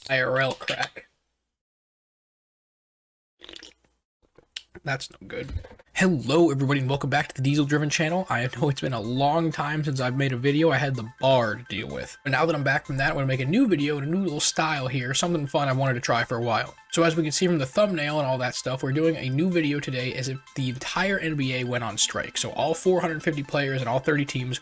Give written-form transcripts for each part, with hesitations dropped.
IRL crack. That's no good. Hello everybody and welcome back to the Diesel Driven channel. I know it's been a long time since I've made a video. I had the bar to deal with. But now that I'm back from that, I'm going to make a new video in a new little style here. Something fun I wanted to try for a while. So as we can see from the thumbnail and all that stuff, we're doing a new video today as if the entire NBA went on strike. So all 450 players and all 30 teams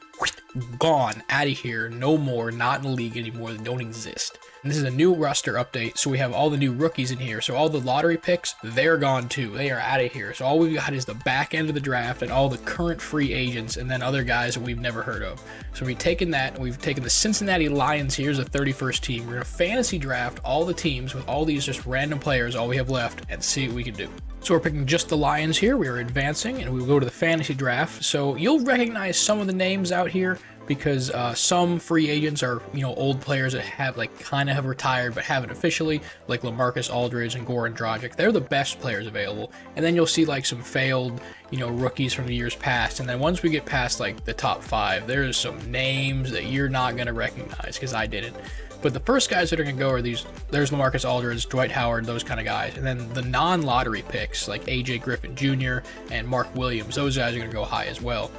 gone, out of here, no more, not in the league anymore, they don't exist. And this is a new roster update, so we have all the new rookies in here. So all the lottery picks, they're gone too. They are out of here. So all we've got is the back end of the draft and all the current free agents and then other guys that we've never heard of. So we've taken that, we've taken the Cincinnati Lions here as a 31st team. We're going to fantasy draft all the teams with all these just random players, all we have left, and see what we can do. So we're picking just the Lions here. We are advancing, and we will go to the fantasy draft. So you'll recognize some of the names out here because some free agents are, old players that have kind of have retired but haven't officially, like LaMarcus Aldridge and Goran Dragic. They're the best players available. And then you'll see some failed, rookies from the years past. And then once we get past the top 5, there's some names that you're not going to recognize because I didn't. But the first guys that are going to go are these. There's LaMarcus Aldridge, Dwight Howard, those kind of guys. And then the non-lottery picks like AJ Griffin Jr. and Mark Williams, those guys are going to go high as well.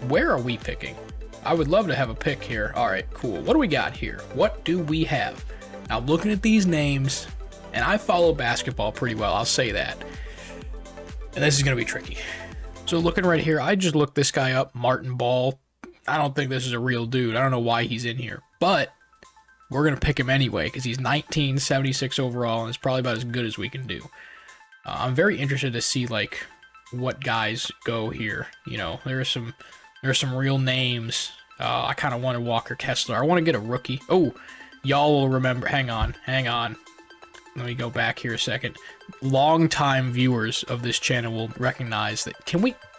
Where are we picking? I would love to have a pick here. All right, cool. What do we got here? What do we have? Now, looking at these names, and I follow basketball pretty well, I'll say that. And this is going to be tricky. So looking right here, I just looked this guy up, Martin Ball. I don't think this is a real dude. I don't know why he's in here. But we're going to pick him anyway because he's 1976 overall, and it's probably about as good as we can do. I'm very interested to see, what guys go here. There's some real names. I kind of wanted Walker Kessler. I want to get a rookie. Oh, y'all will remember. Hang on. Let me go back here a second. Longtime viewers of this channel will recognize that.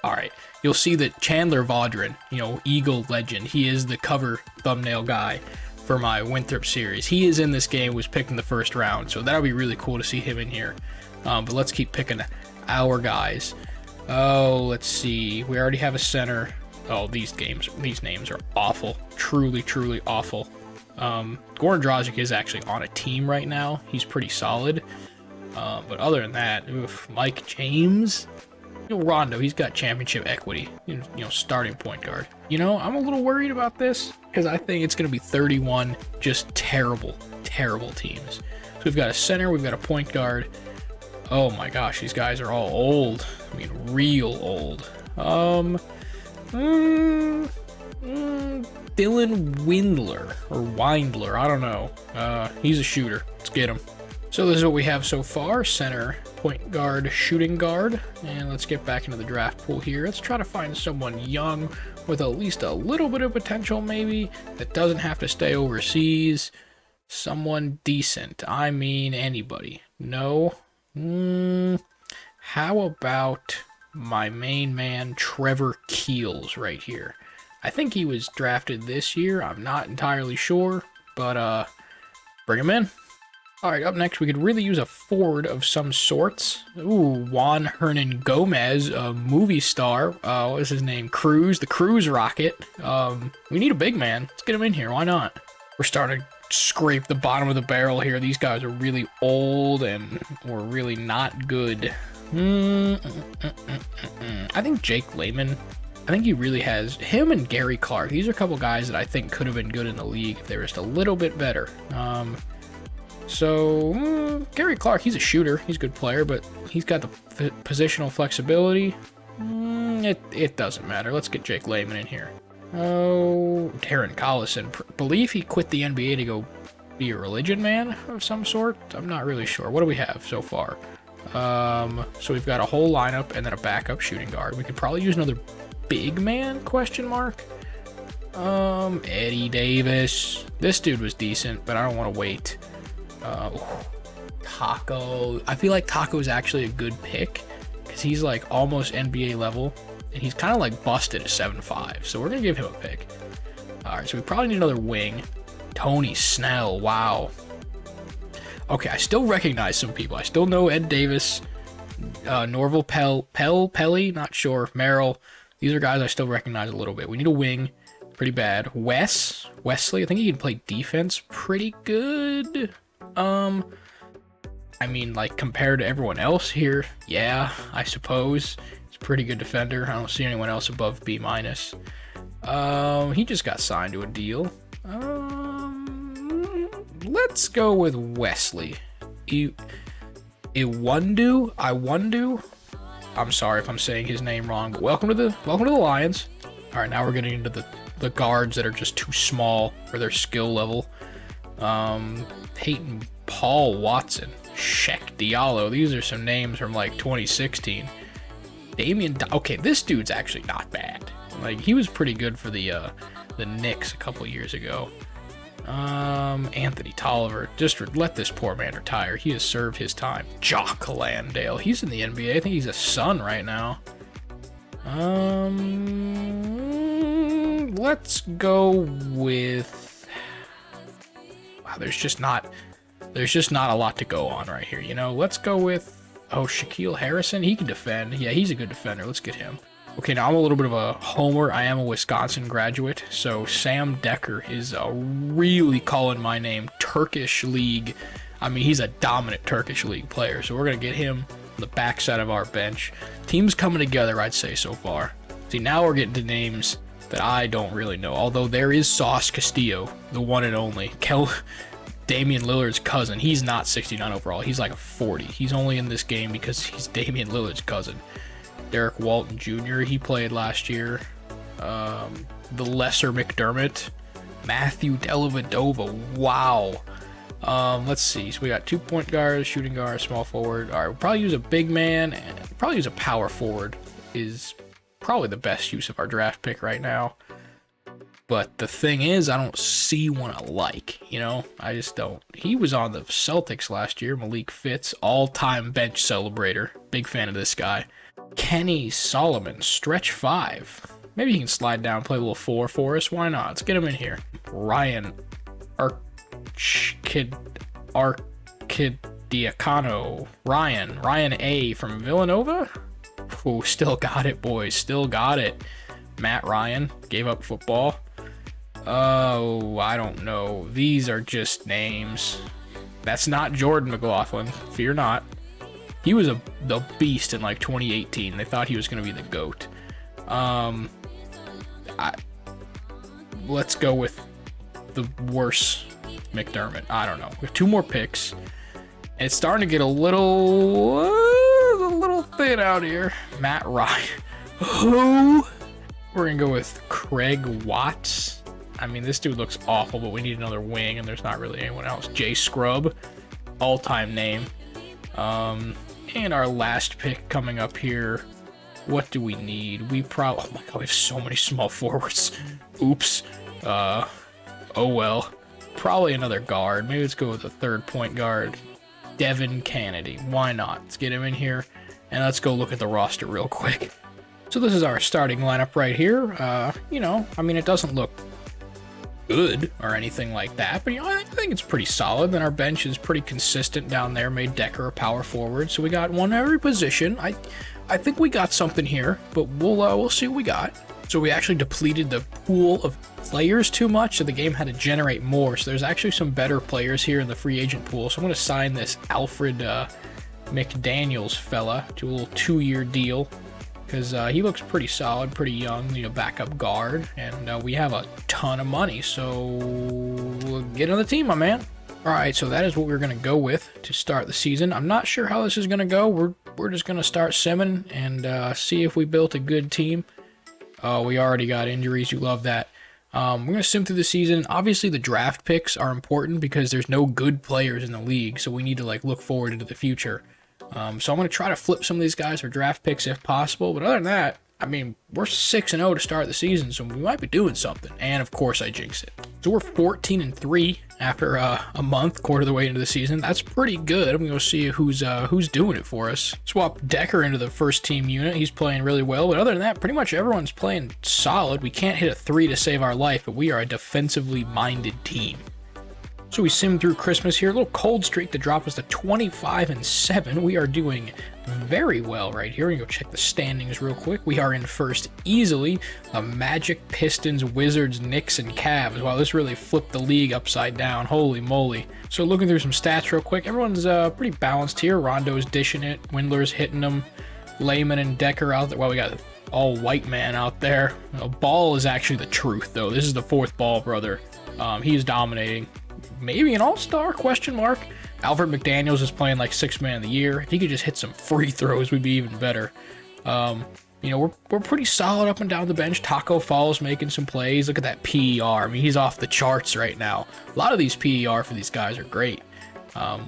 All right. You'll see that Chandler Vaudrin, Eagle legend, he is the cover thumbnail guy for my Winthrop series. He is in this game, was picked in the first round, so that'll be really cool to see him in here. But let's keep picking our guys. Oh, let's see. We already have a center. Oh, these names are awful. Truly, truly awful. Goran Dragic is actually on a team right now. He's pretty solid. But other than that, Mike James. Rondo, he's got championship equity. Starting point guard. I'm a little worried about this because I think it's going to be 31 just terrible, terrible teams. So we've got a center, we've got a point guard. Oh my gosh, these guys are all old. I mean, real old. Dylan Windler or Windler, I don't know. He's a shooter. Let's get him. So this is what we have so far: center, point guard, shooting guard. And let's get back into the draft pool here. Let's try to find someone young with at least a little bit of potential, maybe, that doesn't have to stay overseas. Someone decent. I mean, anybody. No. How about my main man, Trevor Keels, right here? I think he was drafted this year. I'm not entirely sure, but bring him in. All right, up next, we could really use a forward of some sorts. Ooh, Juan Hernan Gomez, a movie star. What is his name? Cruz, the Cruise Rocket. We need a big man. Let's get him in here. Why not? We're starting to scrape the bottom of the barrel here. These guys are really old and we're really not good. I think Jake Layman. I think he really has him and Gary Clark. These are a couple guys that I think could have been good in the league if they were just a little bit better. Gary Clark, he's a shooter. He's a good player, but he's got the positional flexibility. It doesn't matter. Let's get Jake Layman in here. Oh, Darren Collison. Believe he quit the NBA to go be a religion man of some sort. I'm not really sure. What do we have so far? So we've got a whole lineup and then a backup shooting guard. We could probably use another big man, question mark. Eddie Davis. This dude was decent, but I don't want to wait. Taco. I feel like Taco is actually a good pick because he's almost NBA level and he's kind of busted at 7'5", so we're gonna give him a pick. All right, so we probably need another wing. Tony Snell. Wow. Okay, I still recognize some people. I still know Ed Davis, Norval Pelly, not sure, Merrill. These are guys I still recognize a little bit. We need a wing, pretty bad. Wesley, I think he can play defense pretty good. I mean, like, compared to everyone else here, yeah, I suppose. He's a pretty good defender. I don't see anyone else above B-. He just got signed to a deal. Let's go with Wesley. Iwundu? I'm sorry if I'm saying his name wrong, but welcome to the Lions. All right, now we're getting into the guards that are just too small for their skill level. Peyton Paul Watson, Sheck Diallo. These are some names from like 2016. Okay, this dude's actually not bad. Like, he was pretty good for the Knicks a couple years ago. Anthony Tolliver. Just let this poor man retire. He has served his time. Jock Landale. He's in the NBA. I think he's a Sun right now. Let's go with... Wow, there's just not a lot to go on right here, you know? Let's go with... Oh, Shaquille Harrison. He can defend. Yeah, he's a good defender. Let's get him. Okay, now I'm a little bit of a homer. I am a Wisconsin graduate, so Sam Decker is really calling my name. Turkish League. I mean, he's a dominant Turkish League player, so we're going to get him on the backside of our bench. Team's coming together, I'd say, so far. See, now we're getting to names that I don't really know, although there is Sauce Castillo, the one and only. Damian Lillard's cousin. He's not 69 overall. He's like a 40. He's only in this game because he's Damian Lillard's cousin. Derek Walton Jr., he played last year. The lesser McDermott. Matthew Dellavedova. Wow. Let's see. So we got 2 point guards, shooting guard, small forward. All right, we'll probably use a big man. And probably use a power forward is probably the best use of our draft pick right now. But the thing is, I don't see one I like, you know? I just don't. He was on the Celtics last year. Malik Fitz, all-time bench celebrator. Big fan of this guy. Kenny Solomon, stretch 5. Maybe he can slide down, play a little 4 for us. Why not? Let's get him in here. Ryan Arcidiacono. Ryan A. from Villanova. Ooh, still got it, boys. Still got it. Matt Ryan gave up football. Oh, I don't know. These are just names. That's not Jordan McLaughlin. Fear not. He was the beast in like 2018. They thought he was going to be the GOAT. Let's go with the worse McDermott. I don't know. We have 2 more picks. And it's starting to get a little thin out here. Matt Ryan. Who? We're going to go with Craig Watts. I mean, this dude looks awful, but we need another wing, and there's not really anyone else. Jay Scrub. All-time name. And our last pick coming up here. What do we need? Oh my god, we have so many small forwards. Oops. Oh well. Probably another guard. Maybe let's go with a 3rd point guard. Devin Kennedy. Why not? Let's get him in here. And let's go look at the roster real quick. So this is our starting lineup right here. You know, I mean, it doesn't look good or anything like that, but you know, I think it's pretty solid. Then our bench is pretty consistent down there. Made Decker a power forward, so we got one every position. I think we got something here, but we'll see what we got. So we actually depleted the pool of players too much, so the game had to generate more. So there's actually some better players here in the free agent pool. So I'm going to sign this Alfred McDaniels fella to a little 2-year deal. Because he looks pretty solid, pretty young, you know, backup guard, and we have a ton of money, so we'll get on the team, my man. All right, so that is what we're going to go with to start the season. I'm not sure how this is going to go. We're just going to start simming and see if we built a good team. We already got injuries. You love that. We're going to sim through the season. Obviously, the draft picks are important because there's no good players in the league, so we need to like look forward into the future. So I'm going to try to flip some of these guys for draft picks if possible. But other than that, I mean, we're 6-0 to start the season, so we might be doing something. And of course, I jinx it. So we're 14-3 after a month, quarter of the way into the season. That's pretty good. I'm going to see who's doing it for us. Swap Decker into the first team unit. He's playing really well. But other than that, pretty much everyone's playing solid. We can't hit a 3 to save our life, but we are a defensively minded team. So we simmed through Christmas here. A little cold streak to drop us to 25-7. We are doing very well right here. We can go check the standings real quick. We are in first easily. The Magic, Pistons, Wizards, Knicks, and Cavs. Wow, this really flipped the league upside down. Holy moly. So looking through some stats real quick. Everyone's pretty balanced here. Rondo's dishing it. Windler's hitting them. Layman and Decker out there. Well, we got all white man out there. Ball is actually the truth, though. This is the fourth Ball brother. He's dominating. Maybe an all-star, question mark. Alfred McDaniels is playing like 6th man of the year. If he could just hit some free throws, we'd be even better. You know, we're pretty solid up and down the bench. Taco Fall's making some plays. Look at that PER. I mean, he's off the charts right now. A lot of these PER for these guys are great.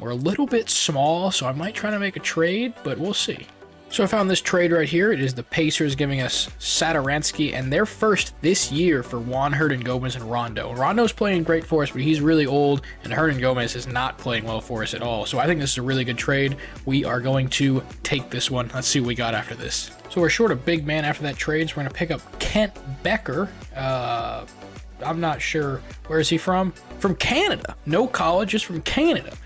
We're a little bit small, so I might try to make a trade, but we'll see. So I found this trade right here. It is the Pacers giving us Satoransky, and they're first this year for Juan Hernan-Gomez and Rondo. Rondo's playing great for us, but he's really old, and Hernan-Gomez is not playing well for us at all. So I think this is a really good trade. We are going to take this one. Let's see what we got after this. So we're short a big man after that trade, so we're going to pick up Kent Becker. I'm not sure. Where is he from? From Canada. No college, just from Canada.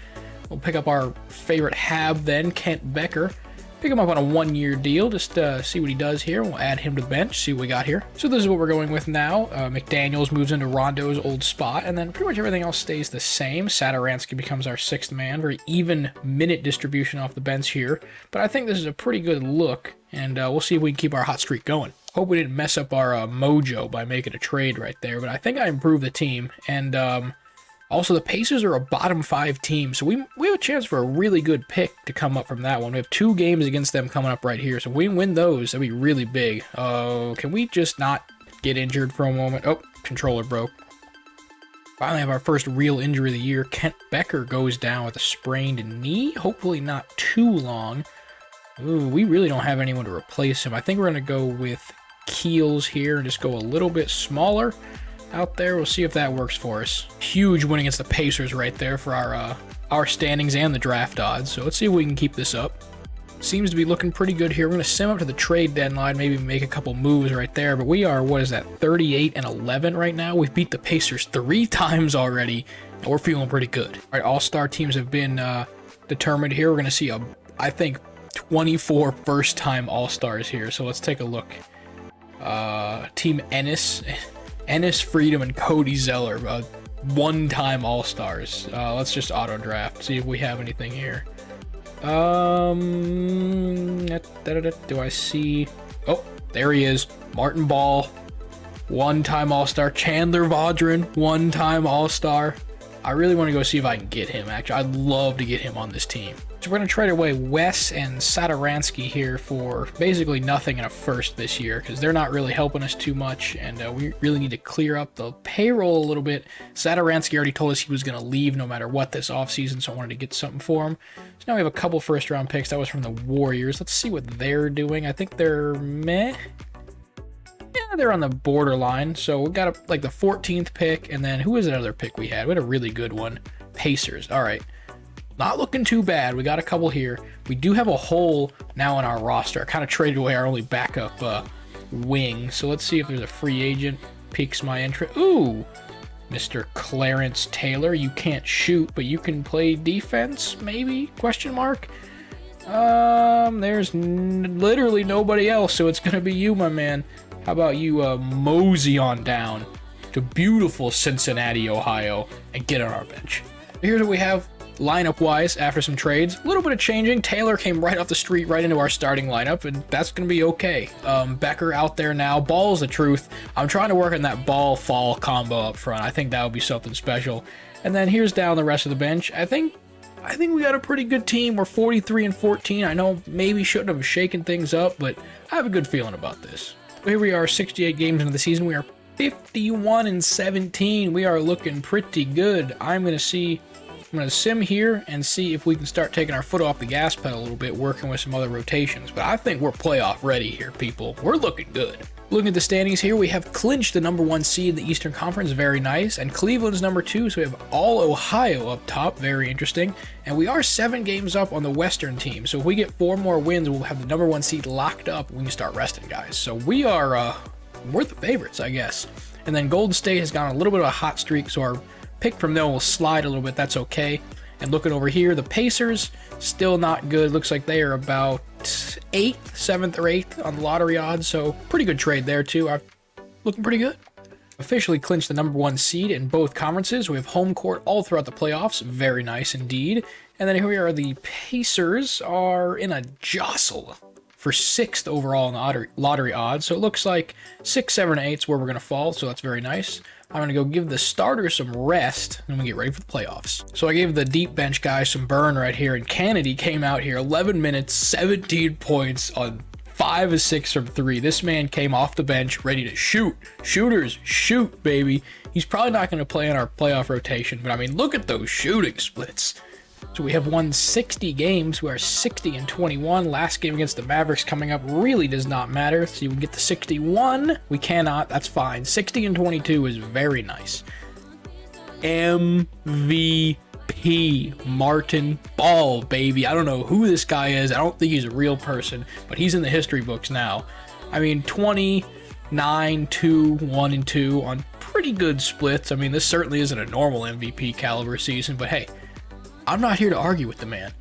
We'll pick up our favorite Hab then, Kent Becker. Pick him up on a 1-year deal, just see what he does here. We'll add him to the bench, see what we got here. So this is what we're going with now. McDaniels moves into Rondo's old spot, and then pretty much everything else stays the same. Satoransky becomes our 6th man. Very even minute distribution off the bench here. But I think this is a pretty good look, and we'll see if we can keep our hot streak going. Hope we didn't mess up our mojo by making a trade right there, but I think I improved the team, and also, the Pacers are a bottom 5 team, so we have a chance for a really good pick to come up from that one. We have 2 games against them coming up right here, so if we win those, that'd be really big. Can we just not get injured for a moment? Oh, controller broke. Finally have our first real injury of the year. Kent Becker goes down with a sprained knee. Hopefully not too long. Ooh, we really don't have anyone to replace him. I think we're going to go with Keels here and just go a little bit smaller out there. We'll see if that works for us. Huge win against the Pacers right there for our standings and the draft odds. So let's see if we can keep this up. Seems to be looking pretty good here. We're going to sim up to the trade deadline, maybe make a couple moves right there. But we are, what is that, 38-11 right now? We've beat the Pacers 3 times already, and we're feeling pretty good. All right, all-star teams have been determined here. We're going to see, I think, 24 first-time all-stars here. So let's take a look. Team Ennis Freedom and Cody Zeller, one-time all-stars. Let's just auto-draft, see if we have anything here. Do I see? Oh, there he is. Martin Ball, one-time all-star. Chandler Vaudrin, one-time all-star. I really want to go see if I can get him, actually. I'd love to get him on this team. So we're going to trade away Wes and Satoransky here for basically nothing in a first this year, because they're not really helping us too much, and we really need to clear up the payroll a little bit. Satoransky already told us he was going to leave no matter what this offseason, so I wanted to get something for him. So now we have a couple first-round picks. That was from the Warriors. Let's see what they're doing. I think they're meh. Yeah, they're on the borderline. So we got like the 14th pick, and then who was another pick we had? We had a really good one. Pacers. All right. Not looking too bad. We got a couple here. We do have a hole now in our roster. I kind of traded away our only backup wing. So let's see if there's a free agent. Piques my interest. Ooh, Mr. Clarence Taylor. You can't shoot, but you can play defense, maybe? Question mark. There's literally nobody else, so it's going to be you, my man. How about you mosey on down to beautiful Cincinnati, Ohio, and get on our bench. Here's what we have. Lineup-wise, after some trades, a little bit of changing. Taylor came right off the street, right into our starting lineup, and that's going to be okay. Becker out there now. Ball's the truth. I'm trying to work on that ball-fall combo up front. I think that would be something special. And then here's down the rest of the bench. I think we got a pretty good team. We're 43-14. I know maybe shouldn't have shaken things up, but I have a good feeling about this. Here we are, 68 games into the season. We are 51-17. We are looking pretty good. I'm going to sim here and see if we can start taking our foot off the gas pedal a little bit, working with some other rotations. But I think we're playoff ready here, people. We're looking good. Looking at the standings here, we have clinched the #1 seed in the Eastern Conference, very nice. And Cleveland's #2, so we have all Ohio up top, very interesting. And we are 7 games up on the Western team. So if we get 4 more wins, we'll have the #1 seed locked up. We can start resting guys. So we are, we're the favorites, I guess. And then Golden State has gone a little bit of a hot streak, so our pick from them will slide a little bit. That's okay. And looking over here, the Pacers, still not good. Looks like they are about 8th, 7th, or 8th on the lottery odds. So pretty good trade there too. Looking pretty good. Officially clinched the #1 seed in both conferences. We have home court all throughout the playoffs. Very nice indeed. And then here we are. The Pacers are in a jostle for 6th overall in the lottery odds. So it looks like 6, 7, 8 is where we're going to fall. So that's very nice. I'm going to go give the starters some rest and we get ready for the playoffs. So I gave the deep bench guys some burn right here. And Kennedy came out here 11 minutes, 17 points on 5 of 6 from 3. This man came off the bench ready to shoot. Shooters, shoot, baby. He's probably not going to play in our playoff rotation, but I mean, look at those shooting splits. So we have won 60 games. We are 60-21. Last game against the Mavericks coming up really does not matter. So you can get the 61. We cannot. That's fine. 60-22 is very nice. MVP Martin Ball, baby. I don't know who this guy is. I don't think he's a real person, but he's in the history books now. I mean, 29, 2, 1, and 2 on pretty good splits. I mean, this certainly isn't a normal MVP caliber season, but hey, I'm not here to argue with the man.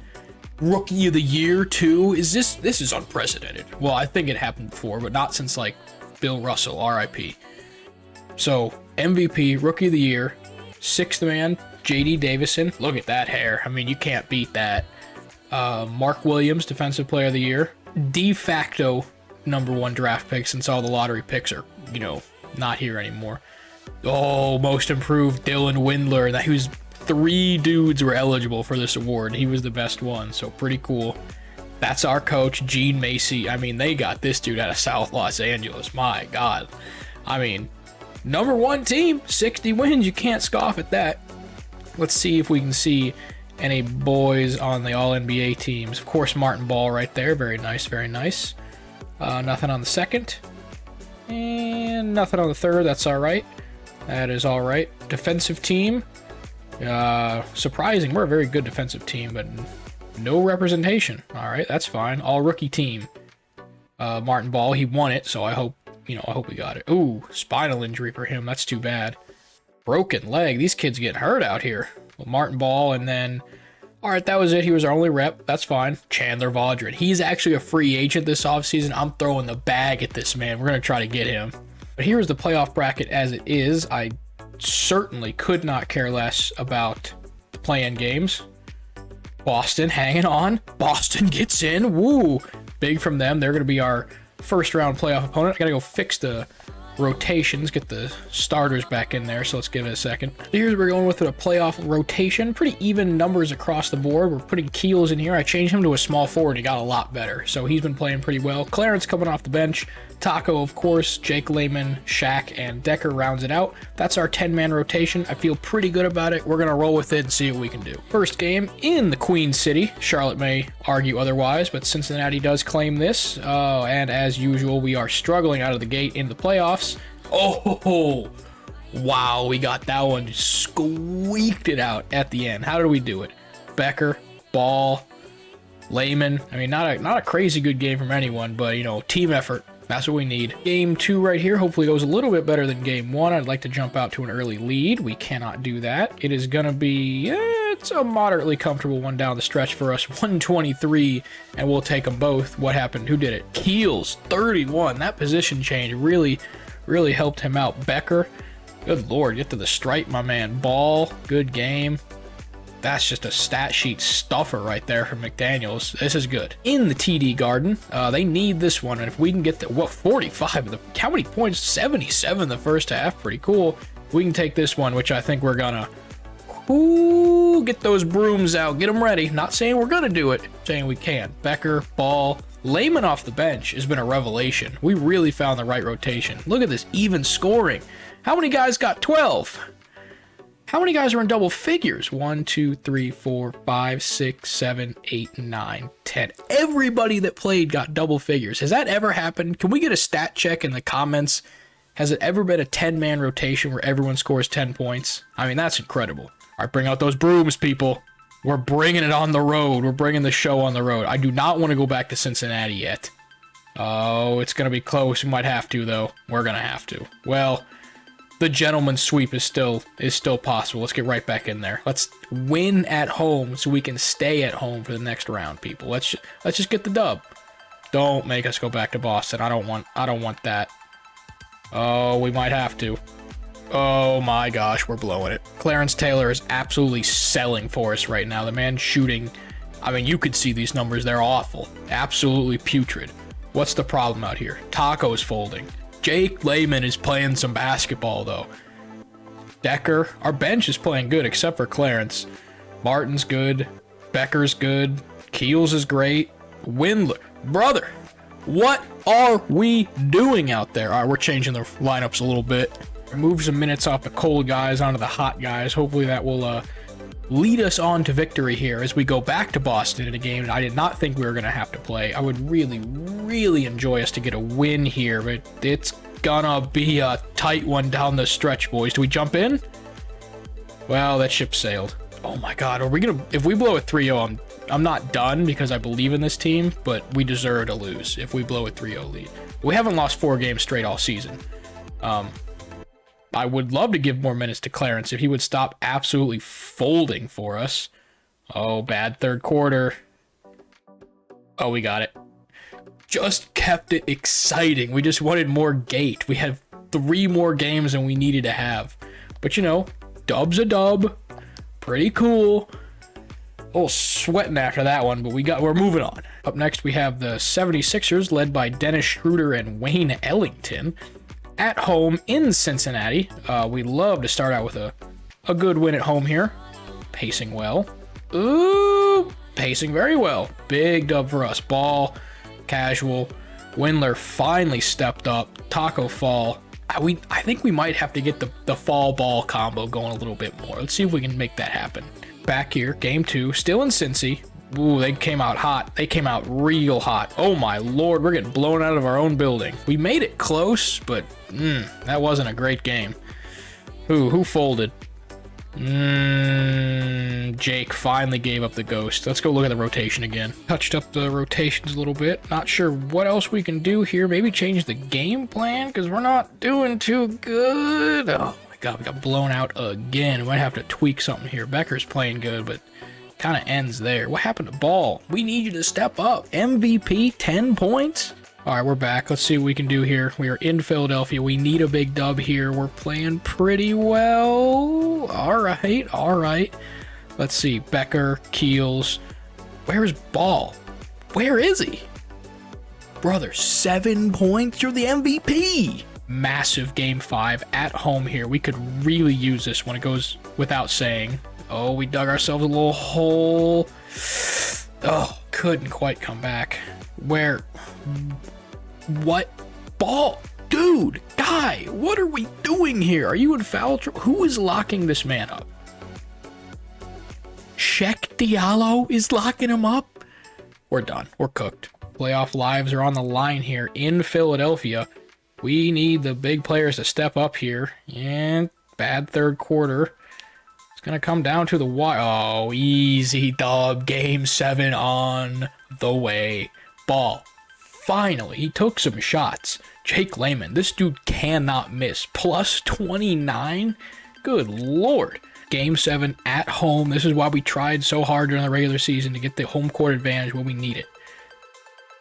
Rookie of the year too. This is unprecedented. Well, I think it happened before, but not since like Bill Russell, RIP. So MVP, rookie of the year, 6th man, JD Davison. Look at that hair. I mean, you can't beat that. Mark Williams, defensive player of the year. De facto #1 draft pick since all the lottery picks are, you know, not here anymore. Oh, most improved Dylan Windler. He was 3 dudes were eligible for this award. He was the best one, so pretty cool. That's our coach, Gene Macy. I mean, they got this dude out of South Los Angeles. My God. I mean, #1 team, 60 wins. You can't scoff at that. Let's see if we can see any boys on the All-NBA teams. Of course, Martin Ball right there. Very nice, very nice. Nothing on the 2nd. And nothing on the 3rd. That's all right. That is all right. Defensive team. Surprising. We're a very good defensive team, but no representation. All right, that's fine. All rookie team. Martin Ball, he won it, so I hope we got it. Ooh, spinal injury for him. That's too bad. Broken leg. These kids getting hurt out here. Well, Martin Ball, and then, all right, that was it. He was our only rep. That's fine. Chandler Vaudrin. He's actually a free agent this offseason. I'm throwing the bag at this man. We're going to try to get him. But here's the playoff bracket as it is. I certainly could not care less about the play-in games. Boston hanging on. Boston gets in. Woo! Big from them. They're going to be our first round playoff opponent. I got to go fix the rotations, get the starters back in there, so let's give it a second. Here's what we're going with a playoff rotation. Pretty even numbers across the board. We're putting Keels in here. I changed him to a small forward. He got a lot better, so he's been playing pretty well. Clarence coming off the bench. Taco, of course, Jake Layman, Shaq, and Decker rounds it out. That's our 10-man rotation. I feel pretty good about it. We're going to roll with it and see what we can do. First game in the Queen City. Charlotte may argue otherwise, but Cincinnati does claim this. And as usual, we are struggling out of the gate in the playoffs. Oh, wow, we got that one. Squeaked it out at the end. How did we do it? Becker, Ball, Layman. I mean, not a crazy good game from anyone, but, you know, team effort. That's what we need. Game 2 right here hopefully goes a little bit better than game 1. I'd like to jump out to an early lead. We cannot do that. It is going to be, it's a moderately comfortable one down the stretch for us. 123, and we'll take them both. What happened? Who did it? Keels, 31. That position change really helped him out. Becker, good Lord, get to the stripe, my man. Ball, good game. That's just a stat sheet stuffer right there from McDaniels. This is good. In the TD Garden, they need this one. And if we can get the, 45, how many points? 77 the first half. Pretty cool. We can take this one, which I think we're gonna, get those brooms out. Get them ready. Not saying we're gonna do it, saying we can. Becker, Ball, Layman off the bench has been a revelation. We really found the right rotation. Look at this even scoring. How many guys got 12? How many guys are in double figures? 1, 2, 3, 4, 5, 6, 7, 8, 9, 10. Everybody that played got double figures. Has that ever happened? Can we get a stat check in the comments? Has it ever been a 10-man rotation where everyone scores 10 points? I mean, that's incredible. All right, bring out those brooms, people. We're bringing it on the road. We're bringing the show on the road. I do not want to go back to Cincinnati yet. Oh, it's going to be close. We might have to, though. We're going to have to. Well, the gentleman's sweep is still possible. Let's get right back in there. Let's win at home so we can stay at home for the next round, people. Let's just get the dub. Don't make us go back to Boston. I don't want that. Oh, we might have to. Oh my gosh, we're blowing it. Clarence Taylor is absolutely selling for us right now. The man's shooting. I mean, you could see these numbers. They're awful. Absolutely putrid. What's the problem out here? Taco's folding. Jake Layman is playing some basketball, though. Decker. Our bench is playing good, except for Clarence. Martin's good. Becker's good. Keels is great. Windler. Brother, what are we doing out there? All right, we're changing the lineups a little bit. Move some minutes off the cold guys onto the hot guys. Hopefully that will lead us on to victory here as we go back to Boston in a game that I did not think we were going to have to play. I would really, really enjoy us to get a win here, but it's gonna be a tight one down the stretch, boys. Do we jump in? Well, that ship sailed. Oh my God, are we gonna? If we blow a 3-0, I'm not done because I believe in this team, but we deserve to lose if we blow a 3-0 lead. We haven't lost 4 games straight all season. I would love to give more minutes to Clarence if he would stop absolutely folding for us. Oh, bad third quarter. Oh, we got it. Just kept it exciting. We just wanted more gate. We had 3 more games than we needed to have. But you know, dub's a dub. Pretty cool. A little sweating after that one, but we're moving on. Up next, we have the 76ers led by Dennis Schroeder and Wayne Ellington. At home in Cincinnati. We love to start out with a good win at home here. Pacing well. Ooh, pacing very well. Big dub for us. Ball, casual. Windler finally stepped up. Taco fall. I think we might have to get the fall ball combo going a little bit more. Let's see if we can make that happen. Back here, game 2, still in Cincy. Ooh, they came out hot. They came out real hot. Oh my Lord, we're getting blown out of our own building. We made it close, but that wasn't a great game. Who folded? Jake finally gave up the ghost. Let's go look at the rotation again. Touched up the rotations a little bit. Not sure what else we can do here. Maybe change the game plan because we're not doing too good. Oh my God, we got blown out again. We might have to tweak something here. Becker's playing good, but kind of ends there. What happened to Ball? We need you to step up. MVP, 10 points. All right, we're back. Let's see what we can do here. We are in Philadelphia. We need a big dub here. We're playing pretty well. All right. Let's see. Becker, Keels. Where's Ball? Where is he? Brother, 7 points. You're the MVP. Massive game 5 at home here. We could really use this when it goes without saying. Oh, we dug ourselves a little hole. Oh, couldn't quite come back. Where? What? Ball? Dude, guy, what are we doing here? Are you in foul trouble? Who is locking this man up? Sheck Diallo is locking him up? We're done. We're cooked. Playoff lives are on the line here in Philadelphia. We need the big players to step up here. And bad third quarter. It's going to come down to the wire. Oh, easy dub. Game 7 on the way. Ball. Finally, he took some shots. Jake Layman, this dude cannot miss. Plus 29? Good Lord. Game 7 at home. This is why we tried so hard during the regular season to get the home court advantage when we need it.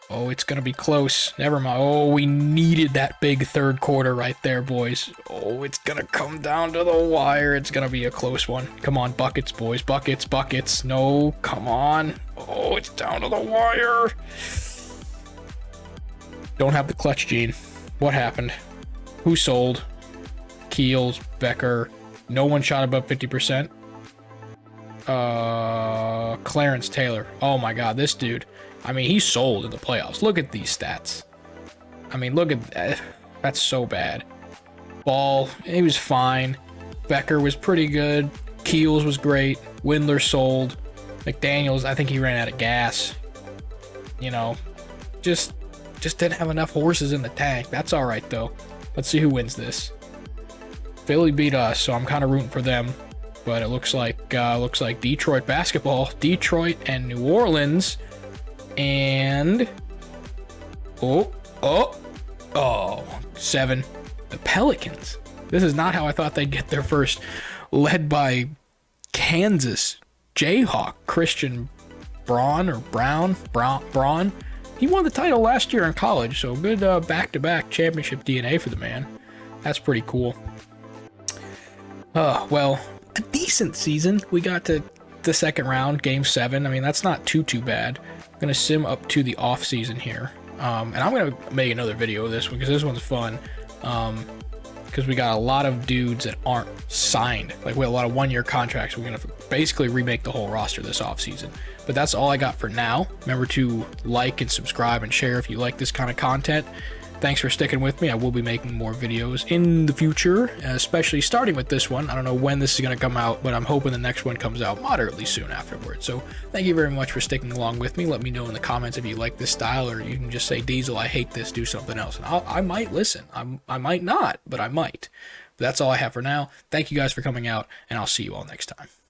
Oh, it's going to be close. Never mind. Oh, we needed that big third quarter right there, boys. Oh, it's going to come down to the wire. It's going to be a close one. Come on, buckets, boys. Buckets, buckets. No, come on. Oh, it's down to the wire. Don't have the clutch gene. What happened? Who sold? Keels, Becker. No one shot above 50%. Clarence Taylor. Oh my God, this dude. I mean, he sold in the playoffs. Look at these stats. I mean, look at that. That's so bad. Ball, he was fine. Becker was pretty good. Keels was great. Windler sold. McDaniels, I think he ran out of gas. You know, just didn't have enough horses in the tank. That's all right, though. Let's see who wins this. Philly beat us, so I'm kind of rooting for them. But it looks like Detroit basketball. Detroit and New Orleans. And 7. The Pelicans. This is not how I thought they'd get their first, led by Kansas Jayhawk Christian Braun. He won the title last year in college, so good back-to-back championship DNA for the man. That's pretty cool. Well, a decent season. We got to the second round, game 7. I mean, that's not too bad. I'm gonna sim up to the off season here, and I'm gonna make another video of this one because this one's fun. Because we got a lot of dudes that aren't signed. Like, we have a lot of one-year contracts. We're gonna basically remake the whole roster this offseason. But that's all I got for now. Remember to like and subscribe and share if you like this kind of content. Thanks for sticking with me. I will be making more videos in the future, especially starting with this one. I don't know when this is going to come out, but I'm hoping the next one comes out moderately soon afterwards. So thank you very much for sticking along with me. Let me know in the comments if you like this style, or you can just say, Diesel, I hate this, do something else. And I might listen. I might not, but I might. But that's all I have for now. Thank you guys for coming out, and I'll see you all next time.